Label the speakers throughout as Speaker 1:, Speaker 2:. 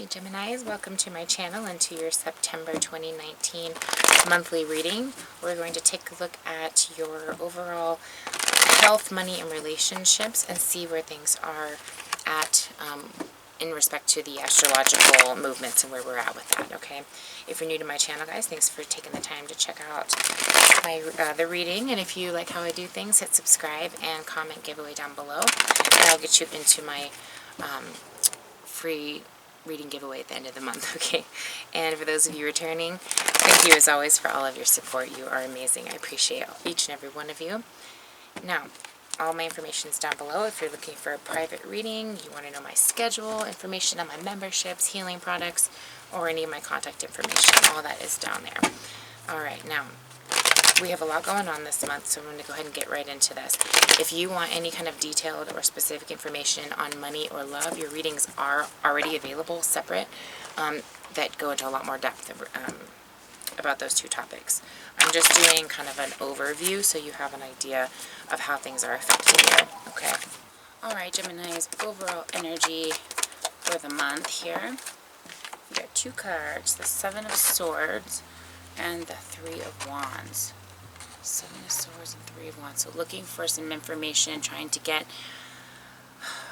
Speaker 1: Hi Geminis, welcome to my channel and to your September 2019 monthly reading. We're going to take a look at your overall health, money, and relationships and see where things are at in respect to the astrological movements and where we're at with that, okay? If you're new to my channel, guys, thanks for taking the time to check out my the reading. And if you like how I do things, hit subscribe and comment giveaway down below, and I'll get you into my free reading giveaway at the end of the month, okay? And for those of you returning, thank you as always for all of your support. You are amazing. I appreciate each and every one of you. Now, all my information is down below. If you're looking for a private reading, you want to know my schedule, information on my memberships, healing products, or any of my contact information, all that is down there. Alright, now, we have a lot going on this month, so I'm going to go ahead and get right into this. If you want any kind of detailed or specific information on money or love, your readings are already available separate that go into a lot more depth about those two topics. I'm just doing kind of an overview so you have an idea of how things are affecting you, okay? Alright, Gemini's overall energy for the month here. You got two cards, the Seven of Swords and the Three of Wands. Seven of Swords and Three of Wands. So looking for some information, trying to get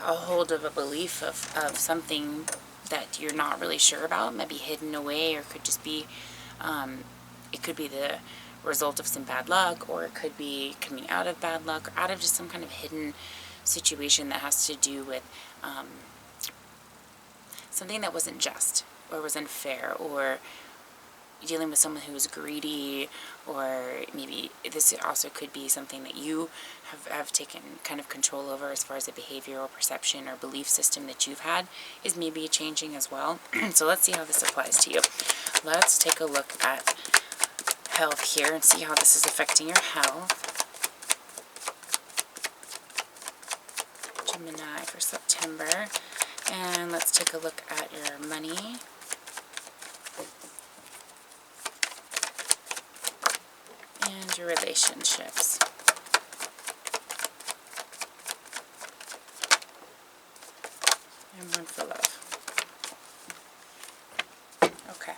Speaker 1: a hold of a belief of something that you're not really sure about, maybe hidden away, or could just be, it could be the result of some bad luck, or it could be coming out of bad luck, or out of just some kind of hidden situation that has to do with something that wasn't just, or was unfair, or dealing with someone who is greedy, or maybe this also could be something that you have taken kind of control over as far as a behavior or perception or belief system that you've had is maybe changing as well. So let's see how this applies to you. Let's take a look at health here and see how this is affecting your health. Gemini for September. And let's take a look at your money. And your relationships. And one for love. Okay.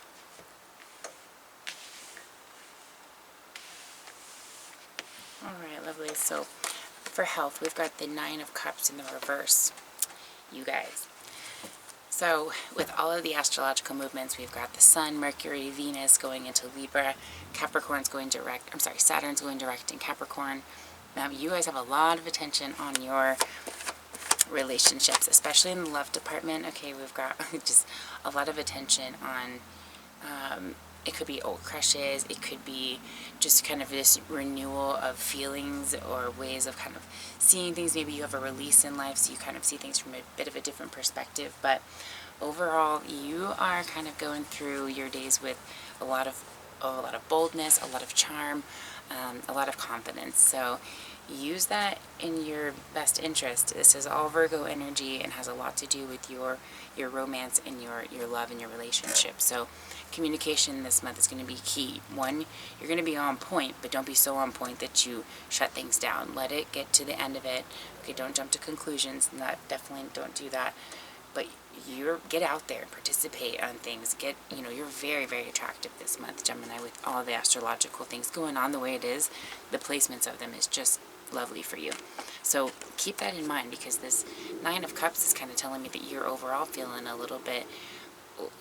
Speaker 1: Alright, lovely. So, for health, we've got the Nine of Cups in the reverse. You guys. So, with all of the astrological movements, we've got the Sun, Mercury, Venus going into Libra, Capricorn's going direct, Saturn's going direct in Capricorn. You guys have a lot of attention on your relationships, especially in the love department. Okay, we've got just a lot of attention on, it could be old crushes, it could be just kind of this renewal of feelings or ways of kind of seeing things. Maybe you have a release in life, so you kind of see things from a bit of a different perspective. But overall, you are kind of going through your days with a lot of boldness, a lot of charm, a lot of confidence. So use that in your best interest. This is all Virgo energy and has a lot to do with your romance and your love and your relationship. So communication this month is going to be key. One, you're going to be on point, but don't be so on point that you shut things down. Let it get to the end of it. Okay, don't jump to conclusions. Definitely don't do that. But get out there and participate on things. You're very, very attractive this month, Gemini, with all the astrological things going on the way it is. The placements of them is just lovely for you. So keep that in mind, because this Nine of Cups is kind of telling me that you're overall feeling a little bit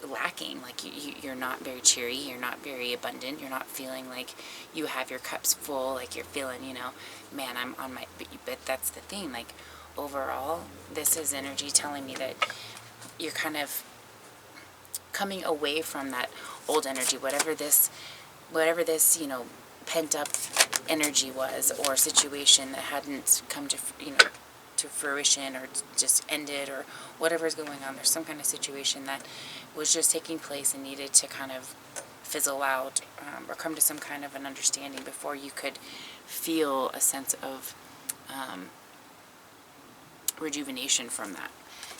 Speaker 1: lacking. Like you're not very cheery, you're not very abundant, you're not feeling like you have your cups full, like you're feeling, man, I'm on my, but that's the thing, like overall, this is energy telling me that you're kind of coming away from that old energy, whatever this, pent up energy was, or situation that hadn't come to, to fruition, or just ended, or whatever's going on. There's some kind of situation that was just taking place and needed to kind of fizzle out, or come to some kind of an understanding before you could feel a sense of rejuvenation from that.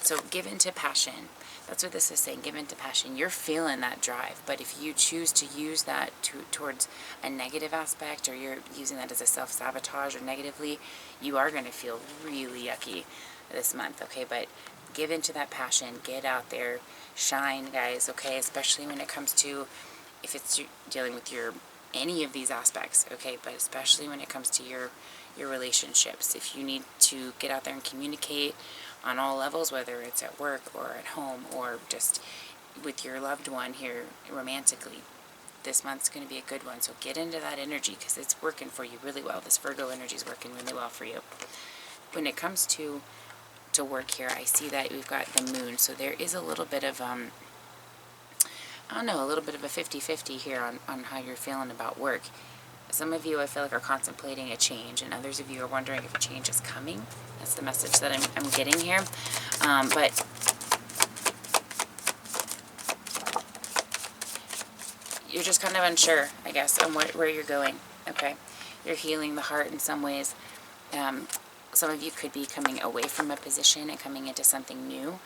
Speaker 1: So give into passion. That's what this is saying. Give into passion. You're feeling that drive, but if you choose to use that towards a negative aspect, or you're using that as a self-sabotage or negatively, you are going to feel really yucky this month, okay? But give into that passion, get out there, shine, guys, okay? Especially when it comes to, if it's dealing with your, any of these aspects, okay? But especially when it comes to your relationships. If you need to get out there and communicate on all levels, whether it's at work or at home or just with your loved one here romantically, this month's going to be a good one. So get into that energy because it's working for you really well. This Virgo energy is working really well for you. When it comes to work here, I see that we've got the moon. So there is a little bit of, I don't know, a little bit of a 50-50 here on how you're feeling about work. Some of you, I feel like, are contemplating a change, and others of you are wondering if a change is coming. That's the message that I'm getting here. But you're just kind of unsure, I guess, on where you're going, okay? You're healing the heart in some ways. Some of you could be coming away from a position and coming into something new,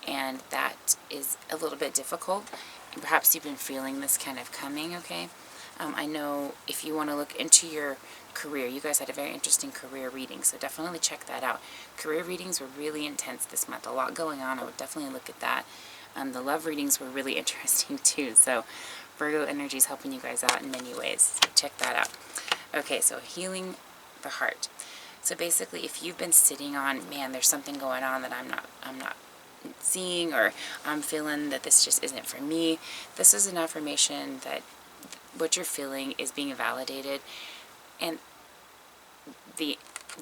Speaker 1: and that is a little bit difficult. Perhaps you've been feeling this kind of coming, okay? I know if you want to look into your career, you guys had a very interesting career reading, so definitely check that out. Career readings were really intense this month, a lot going on. I would definitely look at that. The love readings were really interesting too, so Virgo energy is helping you guys out in many ways. So check that out. Okay, so healing the heart. So basically, if you've been sitting on, man, there's something going on that I'm not seeing, or I'm feeling that this just isn't for me, this is an affirmation that what you're feeling is being validated, and the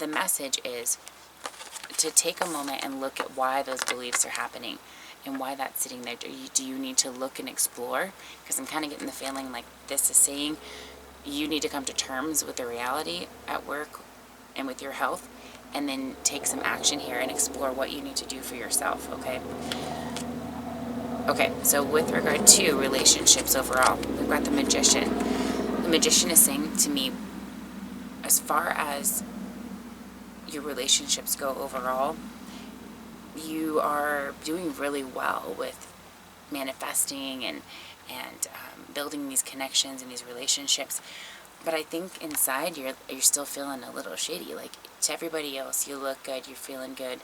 Speaker 1: message is to take a moment and look at why those beliefs are happening and why that's sitting there. Do you need to look and explore? Because I'm kind of getting the feeling like this is saying you need to come to terms with the reality at work and with your health, and then take some action here and explore what you need to do for yourself, okay? Okay, so with regard to relationships overall, we've got the Magician. The Magician is saying to me, as far as your relationships go overall, you are doing really well with manifesting and building these connections and these relationships. But I think inside you're still feeling a little shitty. Like, to everybody else, you look good, you're feeling good.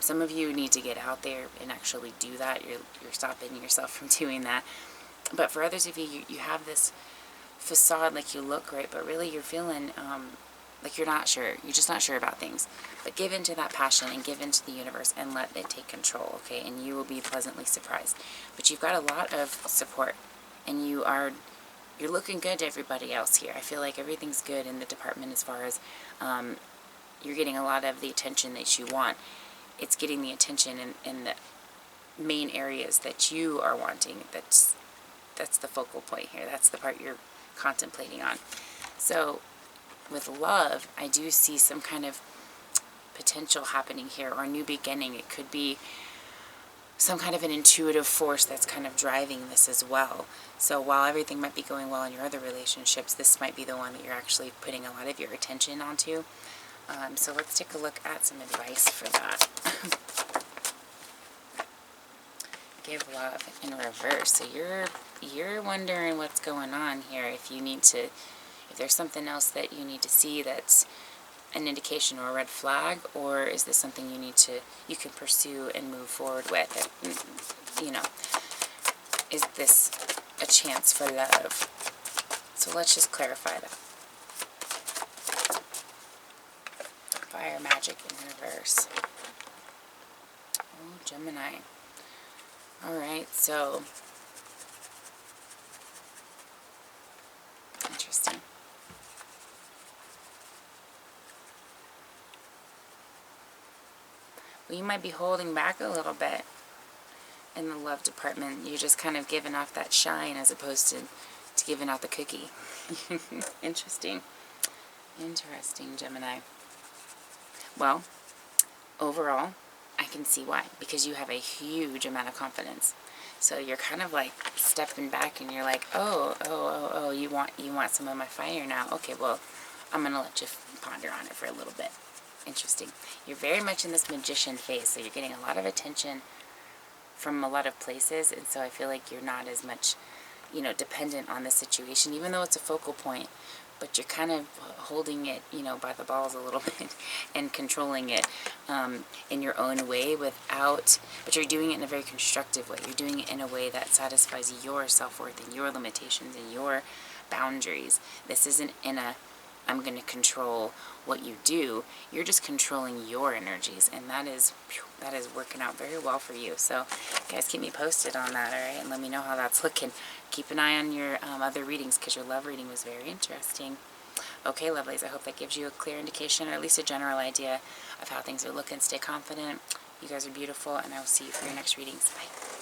Speaker 1: Some of you need to get out there and actually do that. You're stopping yourself from doing that. But for others of you, you have this facade like you look great, but really you're feeling like you're not sure. You're just not sure about things. But give into that passion and give into the universe and let it take control, okay? And you will be pleasantly surprised. But you've got a lot of support, and you're looking good to everybody else here. I feel like everything's good in the department as far as you're getting a lot of the attention that you want. It's getting the attention in the main areas that you are wanting. That's the focal point here. That's the part you're contemplating on. So with love, I do see some kind of potential happening here, or a new beginning. It could be some kind of an intuitive force that's kind of driving this as well. So while everything might be going well in your other relationships, this might be the one that you're actually putting a lot of your attention onto. So let's take a look at some advice for that. Give love in reverse. So you're wondering what's going on here. If there's something else that you need to see that's an indication or a red flag, or is this something you can pursue and move forward with? Is this a chance for love? So let's just clarify that. Fire magic in reverse. Oh, Gemini. Alright, so interesting. Well, you might be holding back a little bit in the love department. You're just kind of giving off that shine as opposed to giving out the cookie. Interesting. Interesting, Gemini. Well, overall, I can see why. Because you have a huge amount of confidence. So you're kind of like stepping back and you're like, oh, you want some of my fire now? Okay, well, I'm going to let you ponder on it for a little bit. Interesting. You're very much in this magician phase, so you're getting a lot of attention from a lot of places, and so I feel like you're not as much, dependent on the situation, even though it's a focal point. but you're kind of holding it, you know, by the balls a little bit and controlling it in your own way but you're doing it in a very constructive way. You're doing it in a way that satisfies your self-worth and your limitations and your boundaries. This isn't in a, I'm going to control what you do. You're just controlling your energies, and that is working out very well for you. So, guys, keep me posted on that, all right? And let me know how that's looking. Keep an eye on your other readings, because your love reading was very interesting. Okay, lovelies, I hope that gives you a clear indication, or at least a general idea of how things are looking. Stay confident. You guys are beautiful, and I will see you for your next readings. Bye.